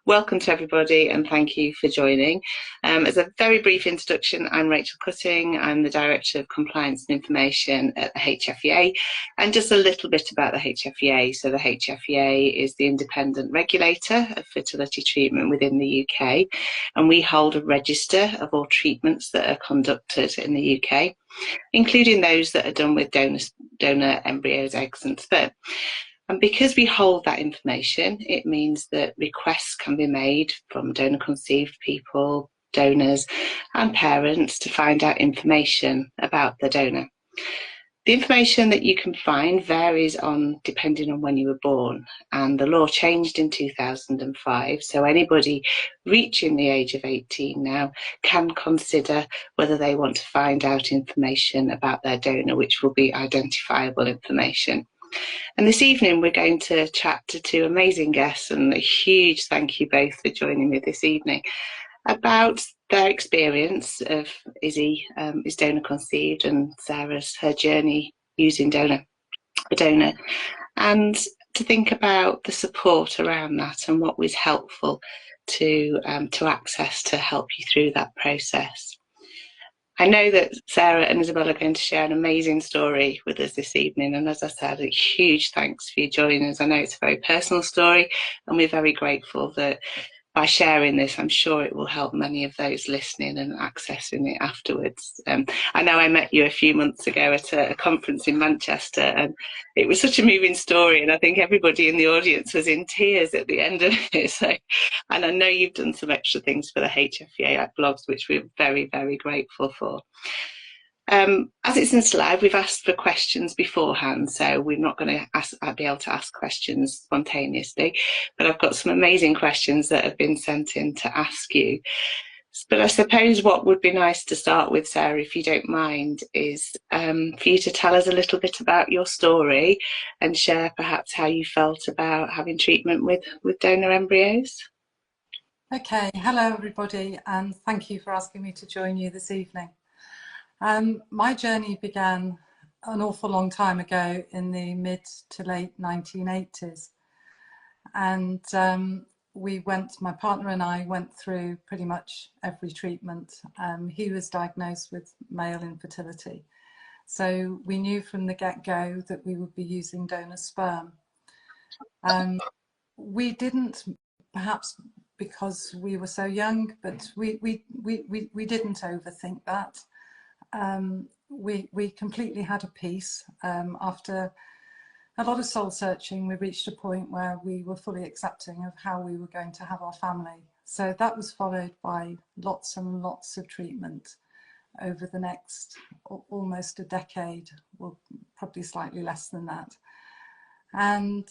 welcome to everybody and thank you for joining. As a very brief introduction, I'm Rachel Cutting. I'm the Director of Compliance and Information at the HFEA, and just a little bit about the HFEA. So the HFEA is the independent regulator of fertility treatment within the UK, and we hold a register of all treatments that are conducted in the UK, including those that are done with donor embryos, eggs and sperm. And because we hold that information, it means that requests can be made from donor-conceived people, donors and parents to find out information about the donor. The information that you can find varies depending on when you were born, and the law changed in 2005, so anybody reaching the age of 18 now can consider whether they want to find out information about their donor, which will be identifiable information. And this evening we're going to chat to two amazing guests, and a huge thank you both for joining me this evening, about their experience of Izzy is donor conceived and Sarah's her journey using a donor, and to think about the support around that and what was helpful to access to help you through that process. I know that Sarah and Isabel are going to share an amazing story with us this evening, and as I said, a huge thanks for you joining us. I know it's a very personal story, and we're very grateful that by sharing this, I'm sure it will help many of those listening and accessing it afterwards. I know I met you a few months ago at a conference in Manchester, and it was such a moving story, and I think everybody in the audience was in tears at the end of it. So, and I know you've done some extra things for the HFEA blogs, which we're very, very grateful for. As it's in live, we've asked for questions beforehand, so we're not going to be able to ask questions spontaneously, but I've got some amazing questions that have been sent in to ask you. But I suppose what would be nice to start with, Sarah, if you don't mind, is for you to tell us a little bit about your story and share perhaps how you felt about having treatment with donor embryos. Okay, hello everybody, and thank you for asking me to join you this evening. My journey began an awful long time ago in the mid to late 1980s, and my partner and I went through pretty much every treatment. He was diagnosed with male infertility, so we knew from the get-go that we would be using donor sperm. We didn't, perhaps because we were so young, but we didn't overthink that. We completely had a peace. After a lot of soul searching, we reached a point where we were fully accepting of how we were going to have our family. So that was followed by lots and lots of treatment over the next almost a decade, or probably slightly less than that. And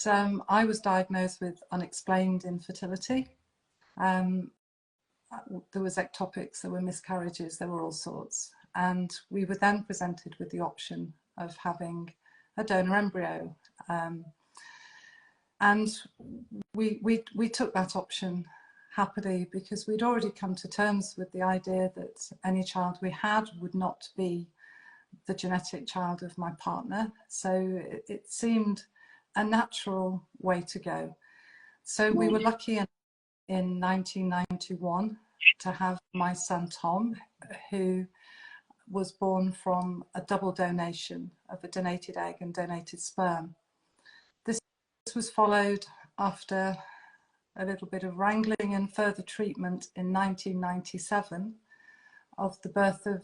I was diagnosed with unexplained infertility. There was ectopics, there were miscarriages, there were all sorts. And we were then presented with the option of having a donor embryo. And we took that option happily, because we'd already come to terms with the idea that any child we had would not be the genetic child of my partner. So it seemed a natural way to go. So we were lucky in 1991 to have my son Tom, who was born from a double donation of a donated egg and donated sperm. This was followed, after a little bit of wrangling and further treatment, in 1997 of the birth of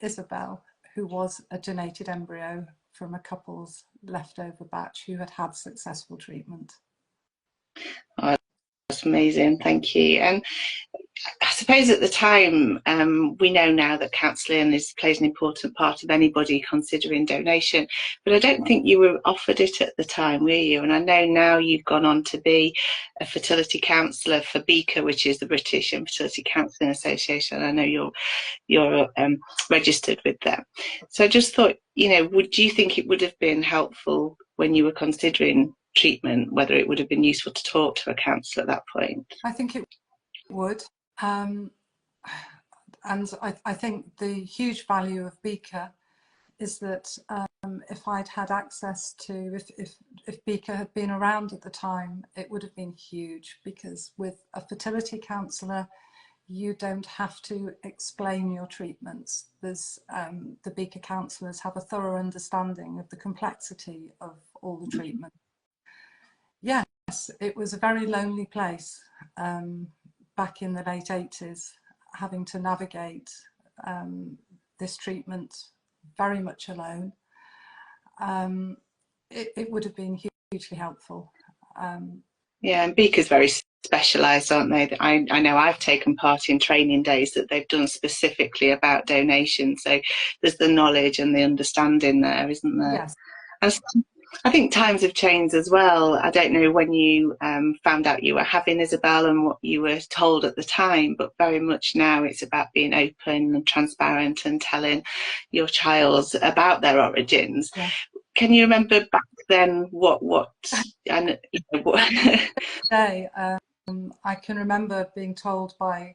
Isabel, who was a donated embryo from a couple's leftover batch who had had successful treatment. Oh, that's amazing, thank you. And I suppose at the time, we know now that counselling plays an important part of anybody considering donation, but I don't think you were offered it at the time, were you? And I know now you've gone on to be a fertility counsellor for BICA, which is the British Infertility Counselling Association. I know you're registered with them. So I just thought, you know, do you think it would have been helpful when you were considering treatment, whether it would have been useful to talk to a counsellor at that point? I think it would. And I think the huge value of BICA is that if I'd had access to, if Beaker had been around at the time, it would have been huge, because with a fertility counsellor, you don't have to explain your treatments. There's the Beaker counsellors have a thorough understanding of the complexity of all the treatment. Yes, it was a very lonely place back in the late 80s, having to navigate this treatment very much alone. It would have been hugely helpful. Yeah, and Beaker's very specialised, aren't they? I know I've taken part in training days that they've done specifically about donation. So there's the knowledge and the understanding there, isn't there? Yes. And I think times have changed as well. I don't know when you found out you were having Isabel and what you were told at the time, but very much now it's about being open and transparent and telling your child about their origins. Yeah. Can you remember back then what and you know, what? Day, I can remember being told by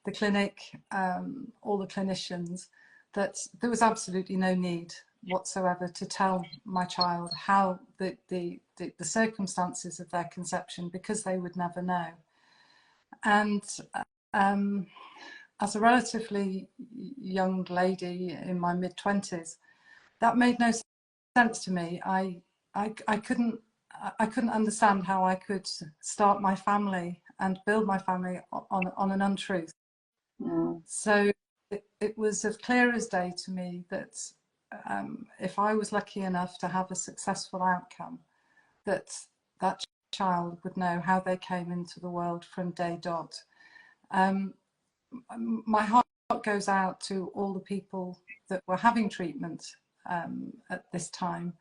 the clinic, all the clinicians, that there was absolutely no need whatsoever to tell my child how the circumstances of their conception, because they would never know. And as a relatively young lady in my mid-20s, that made no sense to me. I couldn't understand how I could start my family and build my family on an untruth. Mm. So it was as clear as day to me that if I was lucky enough to have a successful outcome, that child would know how they came into the world from day dot. My heart goes out to all the people that were having treatment at this time,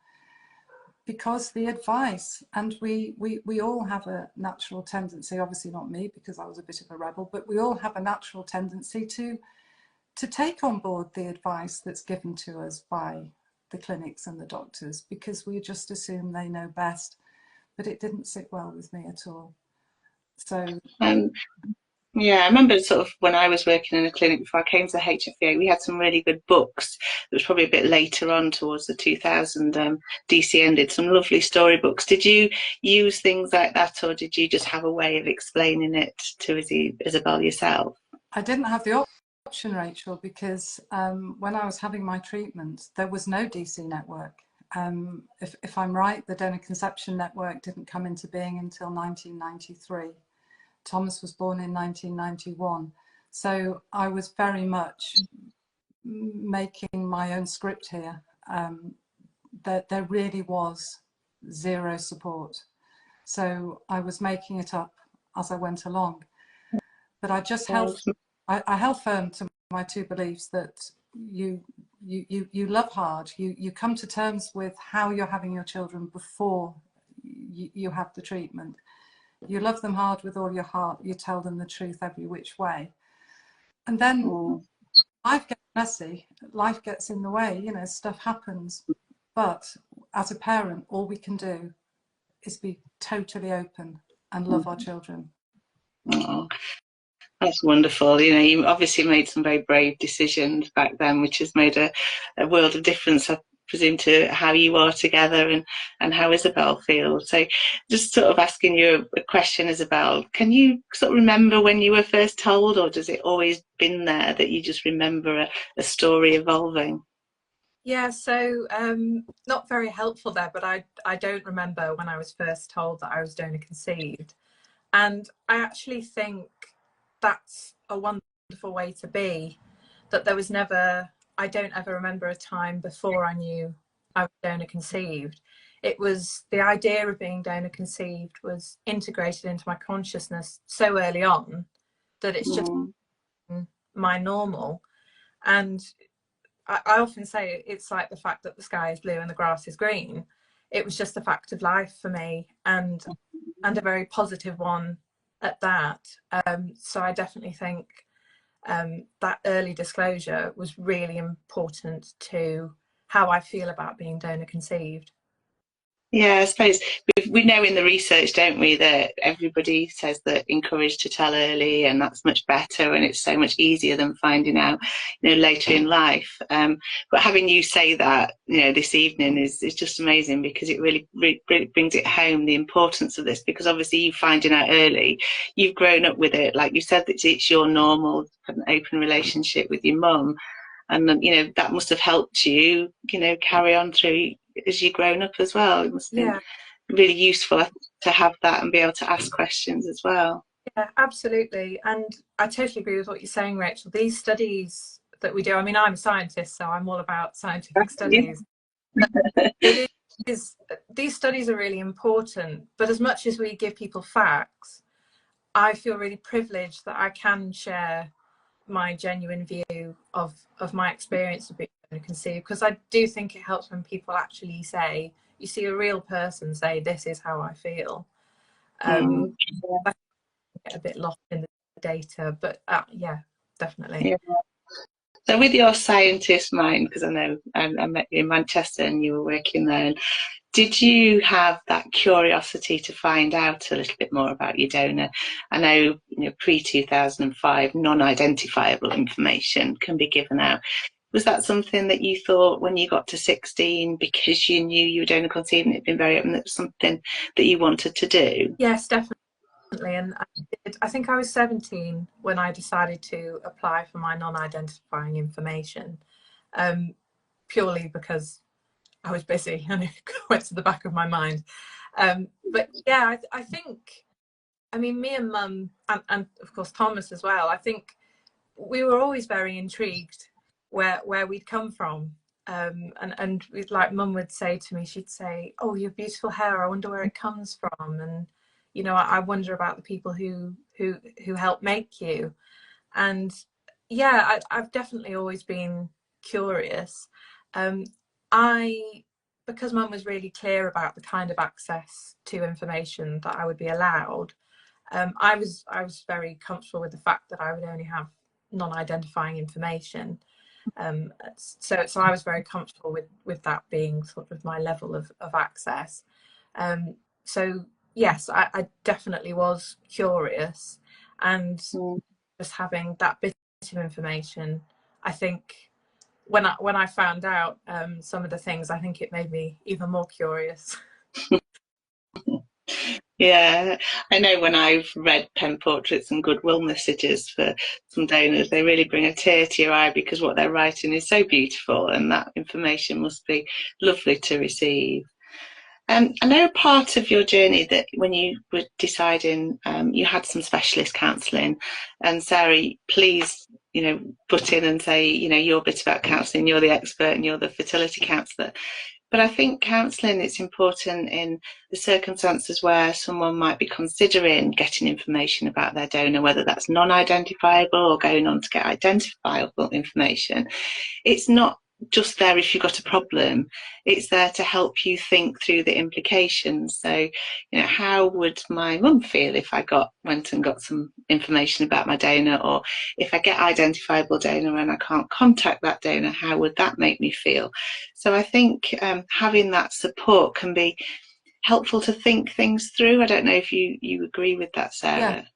because the advice, and we all have a natural tendency, obviously not me because I was a bit of a rebel, but we all have a natural tendency to take on board the advice that's given to us by the clinics and the doctors, because we just assume they know best. But it didn't sit well with me at all. So Yeah, I remember sort of when I was working in a clinic before I came to HFEA, we had some really good books. It was probably a bit later on towards the 2000 DC ended, some lovely storybooks. Did you use things like that, or did you just have a way of explaining it to Isabel yourself? I didn't have the option, Rachel, because when I was having my treatment, there was no DC network. If I'm right, the donor conception network didn't come into being until 1993. Thomas was born in 1991. So I was very much making my own script here. There really was zero support. So I was making it up as I went along. But I just held, I held firm to my two beliefs that you love hard. You come to terms with how you're having your children before you have the treatment. You love them hard with all your heart. You tell them the truth every which way. And then life gets messy. Life gets in the way. You know, stuff happens. But as a parent, all we can do is be totally open and love our children. Oh, that's wonderful. You know, you obviously made some very brave decisions back then, which has made a world of difference, I presume, to how you are together and how Isabel feels. So just sort of asking you a question, Isabel, can you sort of remember when you were first told, or does it always been there that you just remember a story evolving? Yeah, so not very helpful there, but I don't remember when I was first told that I was donor conceived. And I actually think that's a wonderful way to be, that there was never, I don't ever remember a time before I knew I was donor conceived. It was the idea of being donor conceived was integrated into my consciousness so early on that it's just my normal. And I often say it's like the fact that the sky is blue and the grass is green. It was just a fact of life for me, and a very positive one at that. So I definitely think that early disclosure was really important to how I feel about being donor conceived. Yeah, I suppose we know in the research, don't we, that everybody says that encouraged to tell early, and that's much better, and it's so much easier than finding out, later in life. But having you say that, this evening is just amazing, because it really brings it home, the importance of this, because obviously you finding out early, you've grown up with it, like you said, that it's your normal open relationship with your mum, and that must have helped you, carry on through as you've grown up as well. It must have been Yeah, really useful, I think, to have that and be able to ask questions as well. yeah, absolutely. And I totally agree with what you're saying, Rachel. These studies that we do, I mean, I'm a scientist, so I'm all about scientific Yeah. studies. It is, these studies are really important, but as much as we give people facts, I feel really privileged that I can share my genuine view of my experience of being conceived, because I do think it helps when people actually say, you see a real person say, this is how I feel. Mm. I get a bit lost in the data, but yeah, definitely. Yeah. So with your scientist mind, because I know I met you in Manchester and you were working there, did you have that curiosity to find out a little bit more about your donor? I know, pre-2005, non-identifiable information can be given out. Was that something that you thought when you got to 16, because you knew you were donor conceived and it had been very open, that was something that you wanted to do? Yes, definitely. And I think I was 17 when I decided to apply for my non-identifying information, purely because I was busy and it went to the back of my mind. But yeah, I think, I mean, me and Mum, and of course Thomas as well, I think we were always very intrigued where we'd come from. And like Mum would say to me, she'd say, "Oh, your beautiful hair, I wonder where it comes from." And I wonder about the people who helped make you. And yeah, I've definitely always been curious. Um, I Because Mum was really clear about the kind of access to information that I would be allowed. I was very comfortable with the fact that I would only have non-identifying information. So I was very comfortable with that being sort of my level of access. So yes, I definitely was curious, and Mm. just having that bit of information, I think when I found out some of the things, I think it made me even more curious. Yeah, I know when I've read pen portraits and goodwill messages for some donors, they really bring a tear to your eye, because what they're writing is so beautiful, and that information must be lovely to receive. I know part of your journey that when you were deciding, you had some specialist counselling, and Sarah, please, butt in and say, your bit about counselling, you're the expert and you're the fertility counsellor. But I think counselling, it's important in the circumstances where someone might be considering getting information about their donor, whether that's non-identifiable or going on to get identifiable information. It's not just there if you've got a problem, it's there to help you think through the implications. So, how would my mum feel if I went and got some information about my donor, or if I get identifiable donor and I can't contact that donor, how would that make me feel? So I think having that support can be helpful to think things through. I don't know if you agree with that, Sarah.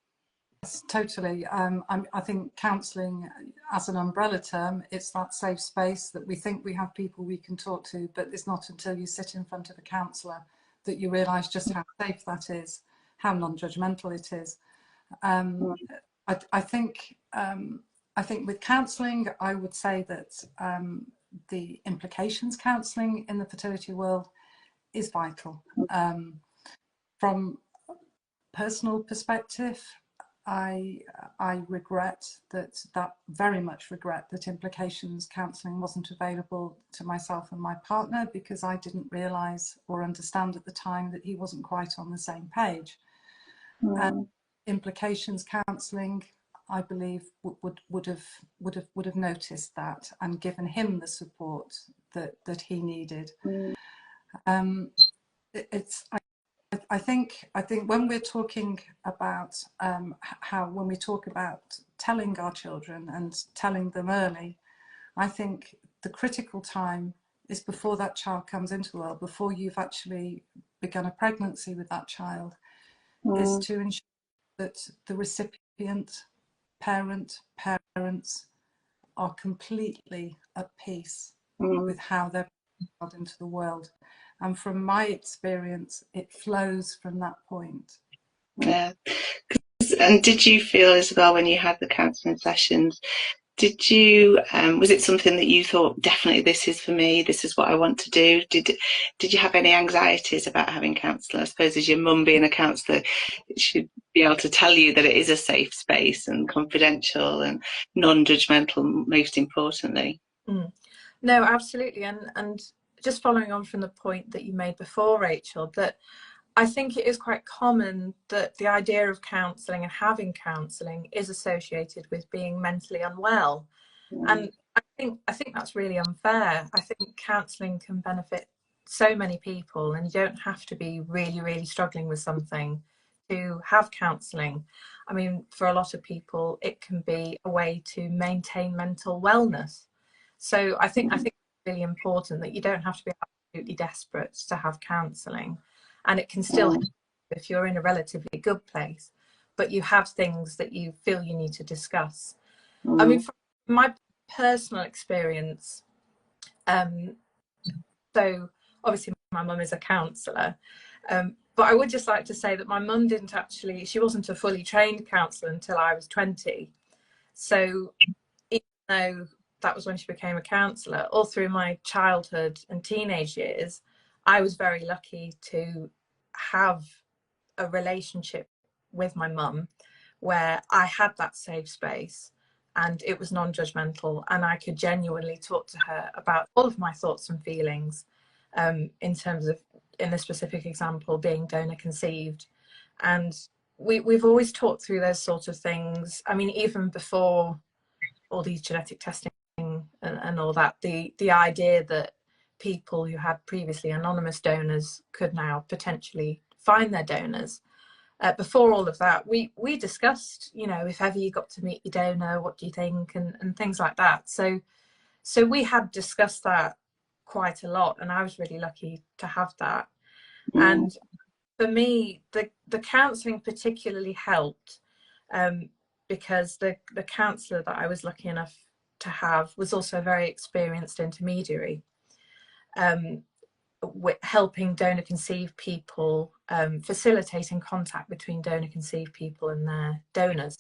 Yes, totally. I think counselling as an umbrella term, it's that safe space that we think we have people we can talk to, but it's not until you sit in front of a counsellor that you realise just how safe that is, how non-judgmental it is. I think with counselling, I would say that the implications counselling in the fertility world is vital. From personal perspective, I very much regret that implications counselling wasn't available to myself and my partner, because I didn't realise or understand at the time that he wasn't quite on the same page. And implications counselling, I believe, would have noticed that and given him the support that he needed. I think when we're talking about when we talk about telling our children and telling them early, I think the critical time is before that child comes into the world, before you've actually begun a pregnancy with that child, is to ensure that the recipient, parents are completely at peace with how they're brought into the world. And from my experience, it flows from that point. Yeah. And did you feel, Isabel, when you had the counselling sessions, did you was it something that you thought, definitely this is for me, this is what I want to do? Did you have any anxieties about having counselling? I suppose as your mum being a counsellor, she'd be able to tell you that it is a safe space and confidential and non-judgmental, most importantly. No, absolutely. And just following on from the point that you made before, Rachel, that I think it is quite common that the idea of counselling and having counselling is associated with being mentally unwell. And I think that's really unfair. I think counselling can benefit so many people, and you don't have to be really, really struggling with something to have counselling. I mean, for a lot of people, it can be a way to maintain mental wellness. So I think it's really important that you don't have to be absolutely desperate to have counselling. And it can still help if you're in a relatively good place, but you have things that you feel you need to discuss. I mean, from my personal experience, so obviously my mum is a counsellor, but I would just like to say that my mum she wasn't a fully trained counsellor until I was 20. So even though that was when she became a counsellor, all through my childhood and teenage years, I was very lucky to have a relationship with my mum where I had that safe space and it was non-judgmental, and I could genuinely talk to her about all of my thoughts and feelings, in terms of, in this specific example, being donor conceived. And we've always talked through those sort of things. I mean, even before all these genetic testing and all that, the idea that people who had previously anonymous donors could now potentially find their donors. Before all of that, we discussed, you know, if ever you got to meet your donor, what do you think, and things like that. So we had discussed that quite a lot, and I was really lucky to have that. And for me, the counselling particularly helped, because the counsellor that I was lucky enough to have was also a very experienced intermediary, helping donor conceived people, facilitating contact between donor conceived people and their donors.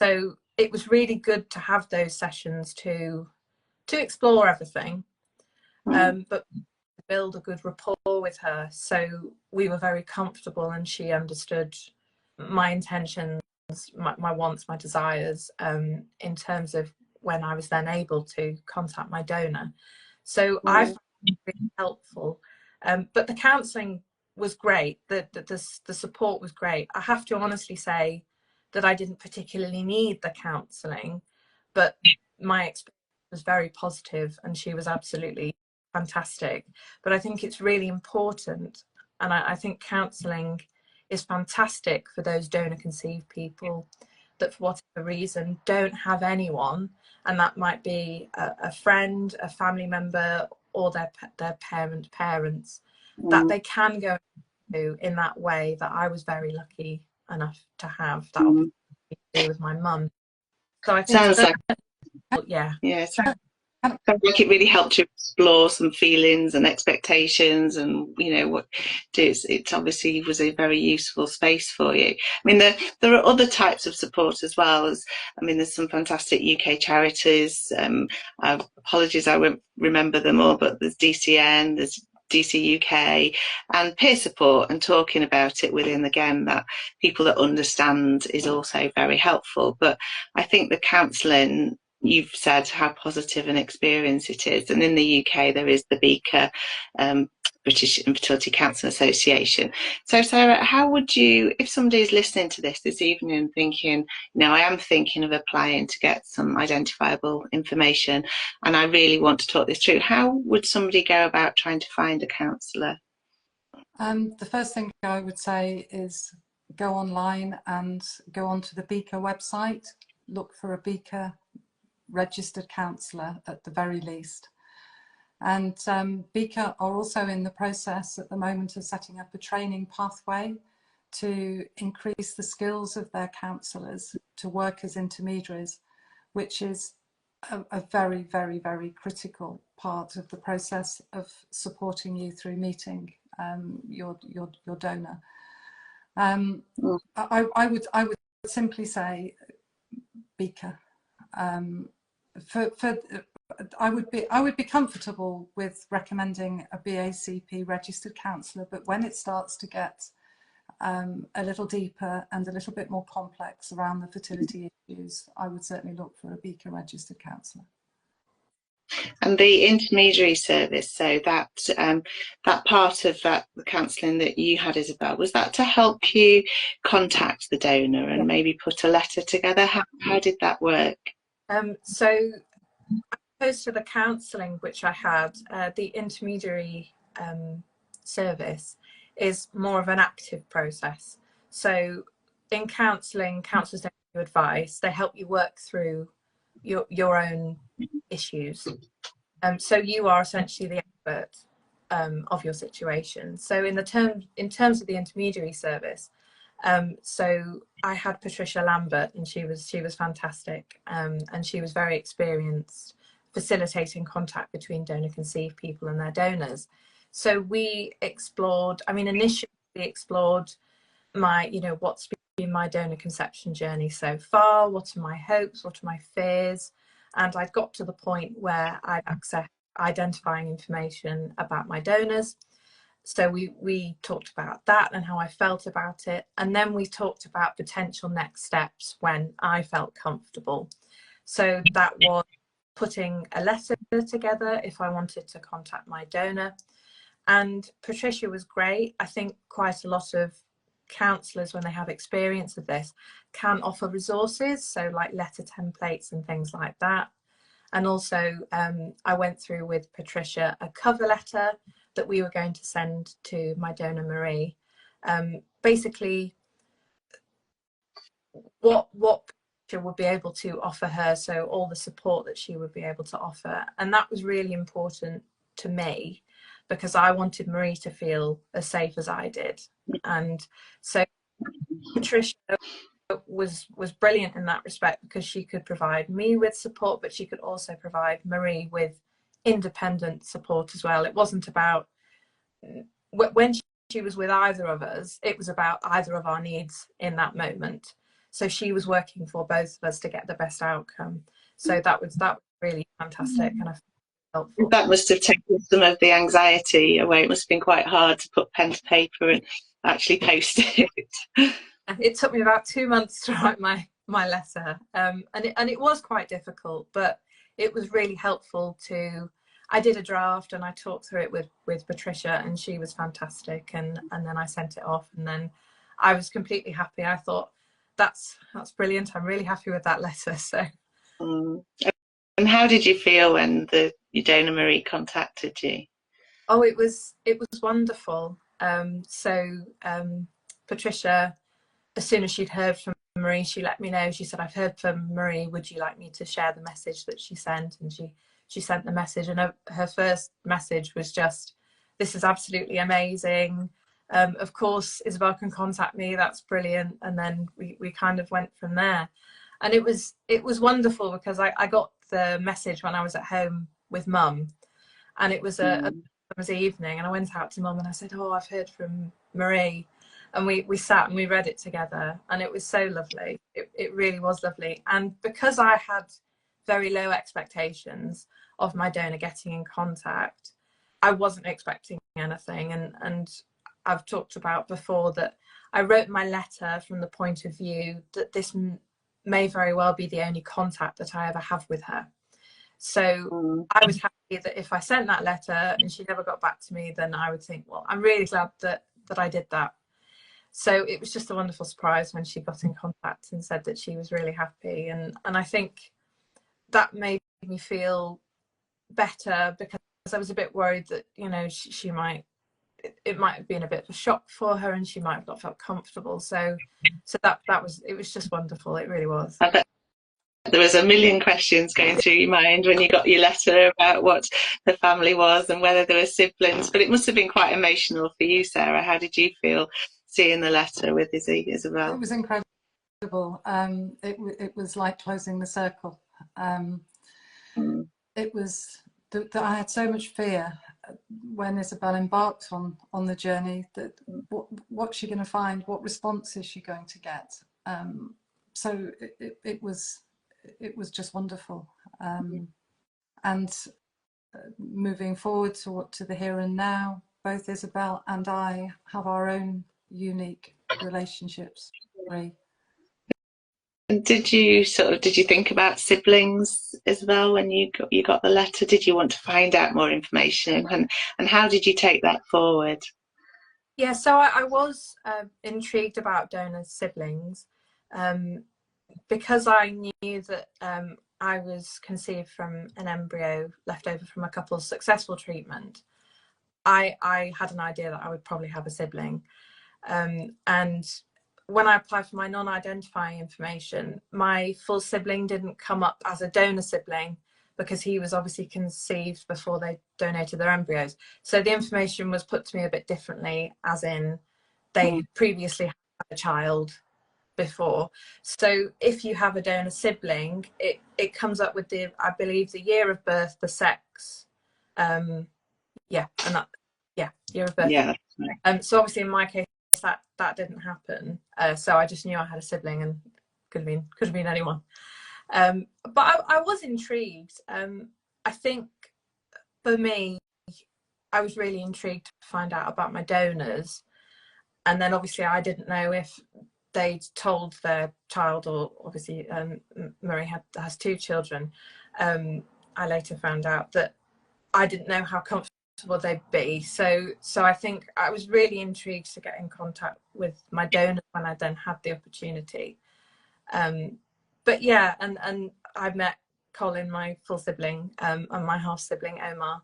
So it was really good to have those sessions to explore everything, but build a good rapport with her, so we were very comfortable and she understood my intentions, my wants, my desires, in terms of when I was then able to contact my donor. So I found it really helpful, but the counselling was great, the support was great. I have to honestly say that I didn't particularly need the counselling, but my experience was very positive and she was absolutely fantastic. But I think it's really important, and I think counselling is fantastic for those donor conceived people that for whatever reason don't have anyone, and that might be a friend, a family member, or their parents, that they can go to in that way that I was very lucky enough to have that opportunity to do with my mum. So I think Sounds like, yeah. Sounds like it really helped you explore some feelings and expectations, and you know what it obviously was a very useful space for you. I mean, there are other types of support as well. As I mean, there's some fantastic UK charities. Apologies, I won't remember them all, but there's DCN, there's DC UK, and peer support and talking about it within, again, that people that understand is also very helpful. But I think the counselling, you've said how positive an experience it is, and in the UK there is the BICA, British Infertility Counselling Association. So Sarah, how would you, if somebody is listening to this evening thinking, you know, I am thinking of applying to get some identifiable information and I really want to talk this through, how would somebody go about trying to find a counsellor? The first thing I would say is go online and go onto the BICA website, look for a BICA registered counsellor at the very least. And Beaker are also in the process at the moment of setting up a training pathway to increase the skills of their counsellors to work as intermediaries, which is a very, very, very critical part of the process of supporting you through meeting your donor. I would simply say Beaker. I would be comfortable with recommending a BACP registered counsellor, but when it starts to get a little deeper and a little bit more complex around the fertility issues, I would certainly look for a Beaker registered counsellor. And the intermediary service, so that that part of that, the counselling that you had, Isabel, was that to help you contact the donor and maybe put a letter together? How did that work? So opposed to the counselling which I had, the intermediary service is more of an active process. So in counselling, counsellors don't give you advice, they help you work through your own issues. So you are essentially the expert of your situation. So in terms of the intermediary service, so I had Patricia Lambert, and she was fantastic, and she was very experienced facilitating contact between donor conceived people and their donors. So we explored, I mean, initially we explored my, what's been my donor conception journey so far, what are my hopes, what are my fears, and I got to the point where I'd access identifying information about my donors. So we talked about that and how I felt about it. And then we talked about potential next steps when I felt comfortable. So that was putting a letter together if I wanted to contact my donor. And Patricia was great. I think quite a lot of counsellors, when they have experience of this, can offer resources, so like letter templates and things like that. And also I went through with Patricia a cover letter that we were going to send to my donor Marie. Basically what Patricia would be able to offer her, so all the support that she would be able to offer. And that was really important to me because I wanted Marie to feel as safe as I did. And so Patricia was brilliant in that respect because she could provide me with support, but she could also provide Marie with independent support as well. It wasn't about, when she was with either of us, it was about either of our needs in that moment. So she was working for both of us to get the best outcome. So that was really fantastic, and I felt helpful. That must have taken some of the anxiety away. It must have been quite hard to put pen to paper and actually post it. It took me about 2 months to write my letter, and it was quite difficult, but it was really helpful to. I did a draft and I talked through it with Patricia, and she was fantastic, and then I sent it off, and then I was completely happy. I thought that's brilliant. I'm really happy with that letter. So. And how did you feel when your donor Marie contacted you? Oh, it was wonderful. Patricia, as soon as she'd heard from Marie, she let me know. She said, "I've heard from Marie. Would you like me to share the message that she sent?" And she sent the message, and her first message was just, "This is absolutely amazing. Of course, Isabel can contact me. That's brilliant." And then we kind of went from there. And it was wonderful because I got the message when I was at home with Mum, and it was a evening, and I went out to Mum and I said, "Oh, I've heard from Marie." And we sat and we read it together, and it was so lovely. It really was lovely. And because I had very low expectations of my donor getting in contact, I wasn't expecting anything. And I've talked about before that I wrote my letter from the point of view that this may very well be the only contact that I ever have with her. So I was happy that if I sent that letter and she never got back to me, then I would think, well, I'm really glad that I did that. So it was just a wonderful surprise when she got in contact and said that she was really happy. And I think that made me feel better, because I was a bit worried that, she might, it might have been a bit of a shock for her and she might have not felt comfortable. So it was just wonderful. It really was. there was a million questions going through your mind when you got your letter about what the family was and whether there were siblings, but it must have been quite emotional for you, Sarah. How did you feel seeing the letter with Isabel? It was incredible. It was like closing the circle. It was that I had so much fear when Isabel embarked on the journey, that what's she going to find, what response is she going to get. So it was just wonderful. And moving forward to the here and now, both Isabel and I have our own unique relationships. And did you think about siblings as well when you got the letter? Did you want to find out more information, and how did you take that forward? Yeah, so I was intrigued about donor siblings, because I knew that I was conceived from an embryo left over from a couple's successful treatment. I had an idea that I would probably have a sibling, and when I applied for my non-identifying information, my full sibling didn't come up as a donor sibling because he was obviously conceived before they donated their embryos. So the information was put to me a bit differently, as in they previously had a child before. So if you have a donor sibling, it comes up with I believe the year of birth, the sex, year of birth. Yeah. So obviously in my case that didn't happen. So I just knew I had a sibling, and could have been anyone. But I was intrigued. I think for me, I was really intrigued to find out about my donors, and then obviously I didn't know if they'd told their child, or obviously Marie has 2 children. I later found out that I didn't know how comfortable they'd be. So I think I was really intrigued to get in contact with my donor when I then had the opportunity. But yeah, and I met Colin, my full sibling, and my half sibling Omar.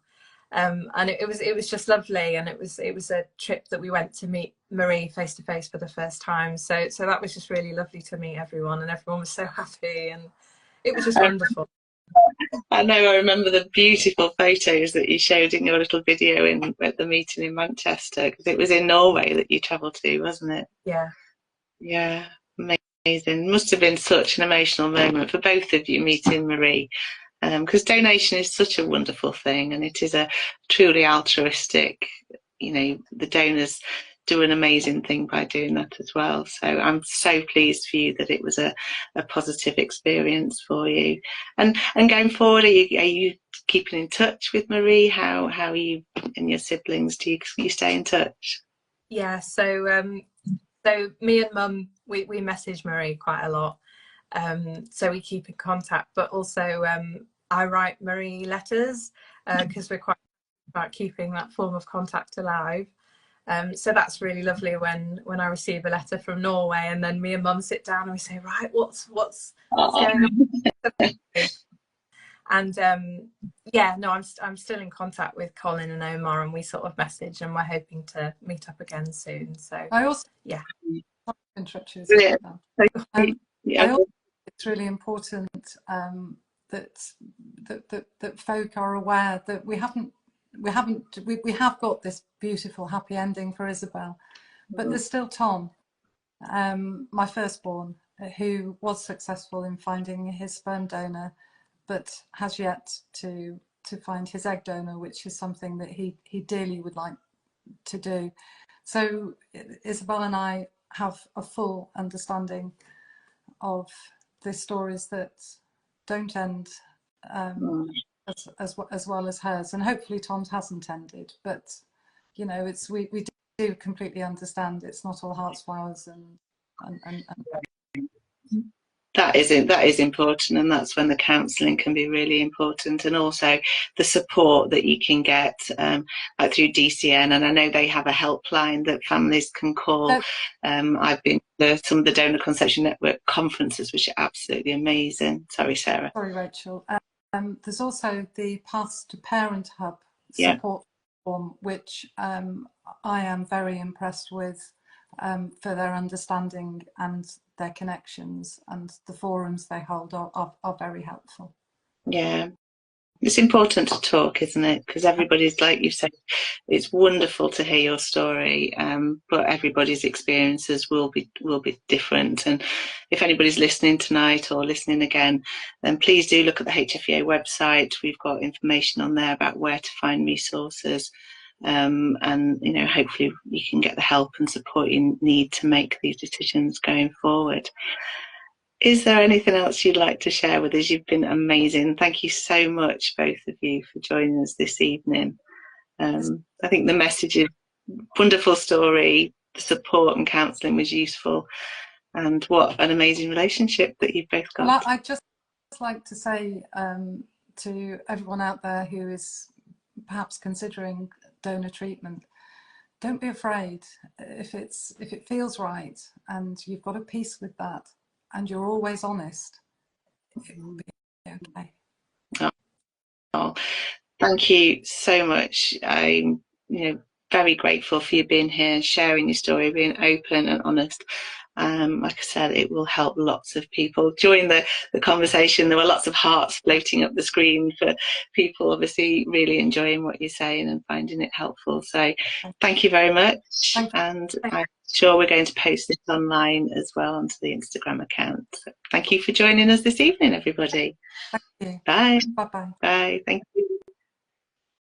And it was just lovely, and it was a trip that we went to meet Marie face to face for the first time. So that was just really lovely to meet everyone, and everyone was so happy, and it was just wonderful. I know, I remember the beautiful photos that you showed in your little video at the meeting in Manchester, because it was in Norway that you travelled to, wasn't it? Yeah. Yeah, amazing. Must have been such an emotional moment for both of you meeting Marie, because donation is such a wonderful thing, and it is a truly altruistic, the donors do an amazing thing by doing that as well. So I'm so pleased for you that it was a positive experience for you. And going forward, are you keeping in touch with Marie? How are you and your siblings? Do you stay in touch? Yeah, so me and Mum, we message Marie quite a lot, so we keep in contact. But also I write Marie letters, because we're quite about keeping that form of contact alive. So that's really lovely when I receive a letter from Norway, and then me and Mum sit down and we say, right, what's going on? And yeah, no, I'm still in contact with Colin and Omar, and we sort of message, and we're hoping to meet up again soon. So I also, yeah, interrupt you. Yeah. I also think it's really important that folk are aware that we have got this beautiful happy ending for Isabel, but there's still Tom, my firstborn, who was successful in finding his sperm donor, but has yet to find his egg donor, which is something that he dearly would like to do. So Isabel and I have a full understanding of the stories that don't end as well as hers, and hopefully Tom's hasn't ended. But it's we do completely understand it's not all hearts, flowers, and that is important, and that's when the counselling can be really important, and also the support that you can get like through DCN, and I know they have a helpline that families can call. I've been to some of the Donor Conception Network conferences, which are absolutely amazing. Sorry, Sarah. Sorry, Rachel. There's also the Paths to Parent Hub support form, which I am very impressed with. for their understanding and their connections, and the forums they hold are very helpful. Yeah. It's important to talk, isn't it? Because everybody's, like you said, it's wonderful to hear your story, but everybody's experiences will be different. And if anybody's listening tonight or listening again, then please do look at the HFEA website. We've got information on there about where to find resources, and hopefully you can get the help and support you need to make these decisions going forward. Is there anything else you'd like to share with us? You've been amazing. Thank you so much, both of you, for joining us this evening. I think the message is wonderful story, the support and counselling was useful, and what an amazing relationship that you've both got. Well, I'd just like to say to everyone out there who is perhaps considering donor treatment, don't be afraid. If it feels right and you've got a peace with that, and you're always honest, it will be okay. Oh, thank you so much. I'm very grateful for you being here, sharing your story, being open and honest. Like I said, it will help lots of people. During the conversation, there were lots of hearts floating up the screen for people obviously really enjoying what you're saying and finding it helpful. So thank you very much. And I'm sure we're going to post this online as well onto the Instagram account. So thank you for joining us this evening, everybody. Thank you. Bye. Bye-bye. Bye. Thank you.